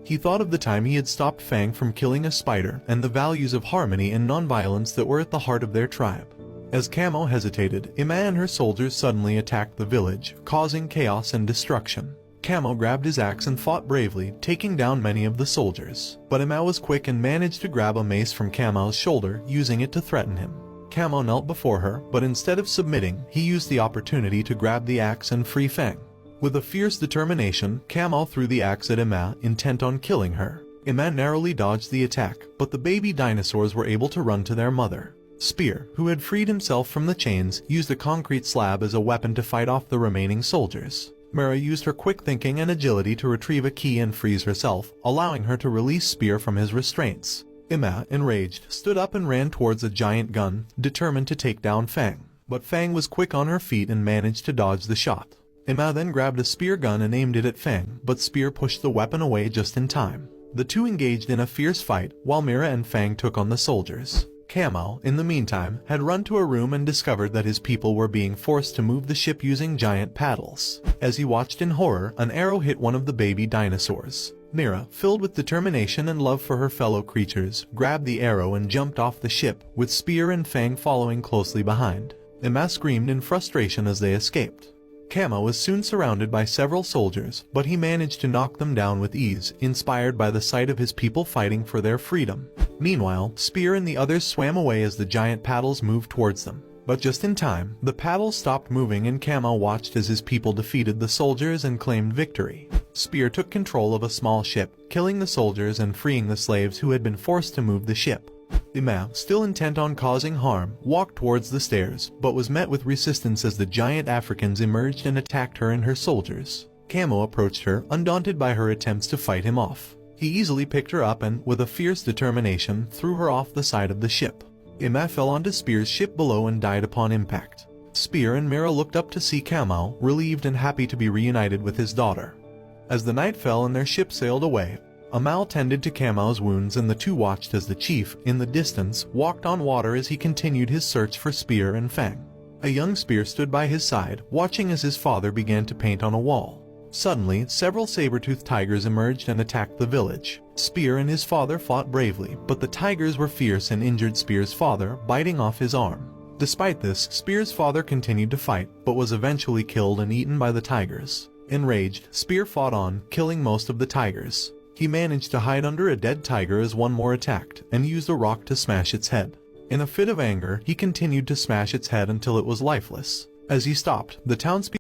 He thought of the time he had stopped Fang from killing a spider and the values of harmony and nonviolence that were at the heart of their tribe. As Camo hesitated, Ima and her soldiers suddenly attacked the village, causing chaos and destruction. Camo grabbed his axe and fought bravely, taking down many of the soldiers. But Ima was quick and managed to grab a mace from Camo's shoulder, using it to threaten him. Camo knelt before her, but instead of submitting, he used the opportunity to grab the axe and free Fang. With a fierce determination, Camo threw the axe at Ima, intent on killing her. Ima narrowly dodged the attack, but the baby dinosaurs were able to run to their mother. Spair, who had freed himself from the chains, used a concrete slab as a weapon to fight off the remaining soldiers. Mira used her quick thinking and agility to retrieve a key and freeze herself, allowing her to release Spair from his restraints. Ima, enraged, stood up and ran towards a giant gun, determined to take down Fang. But Fang was quick on her feet and managed to dodge the shot. Ima then grabbed a spear gun and aimed it at Fang, but Spair pushed the weapon away just in time. The two engaged in a fierce fight, while Mira and Fang took on the soldiers. Camo, in the meantime, had run to a room and discovered that his people were being forced to move the ship using giant paddles. As he watched in horror, an arrow hit one of the baby dinosaurs. Mira, filled with determination and love for her fellow creatures, grabbed the arrow and jumped off the ship, with Spair and Fang following closely behind. Ima screamed in frustration as they escaped. Camo was soon surrounded by several soldiers, but he managed to knock them down with ease, inspired by the sight of his people fighting for their freedom. Meanwhile, Spair and the others swam away as the giant paddles moved towards them. But just in time, the paddles stopped moving and Camo watched as his people defeated the soldiers and claimed victory. Spair took control of a small ship, killing the soldiers and freeing the slaves who had been forced to move the ship. Ima, still intent on causing harm, walked towards the stairs, but was met with resistance as the giant Africans emerged and attacked her and her soldiers. Camo approached her, undaunted by her attempts to fight him off. He easily picked her up and, with a fierce determination, threw her off the side of the ship. Ima fell onto Spair's ship below and died upon impact. Spair and Mira looked up to see Camo, relieved and happy to be reunited with his daughter. As the night fell and their ship sailed away, Amal tended to Camo's wounds and the two watched as the chief, in the distance, walked on water as he continued his search for Spair and Fang. A young Spair stood by his side, watching as his father began to paint on a wall. Suddenly, several saber-toothed tigers emerged and attacked the village. Spair and his father fought bravely, but the tigers were fierce and injured Spair's father, biting off his arm. Despite this, Spair's father continued to fight, but was eventually killed and eaten by the tigers. Enraged, Spair fought on, killing most of the tigers. He managed to hide under a dead tiger as one more attacked, and used a rock to smash its head. In a fit of anger, he continued to smash its head until it was lifeless. As he stopped, the townspeople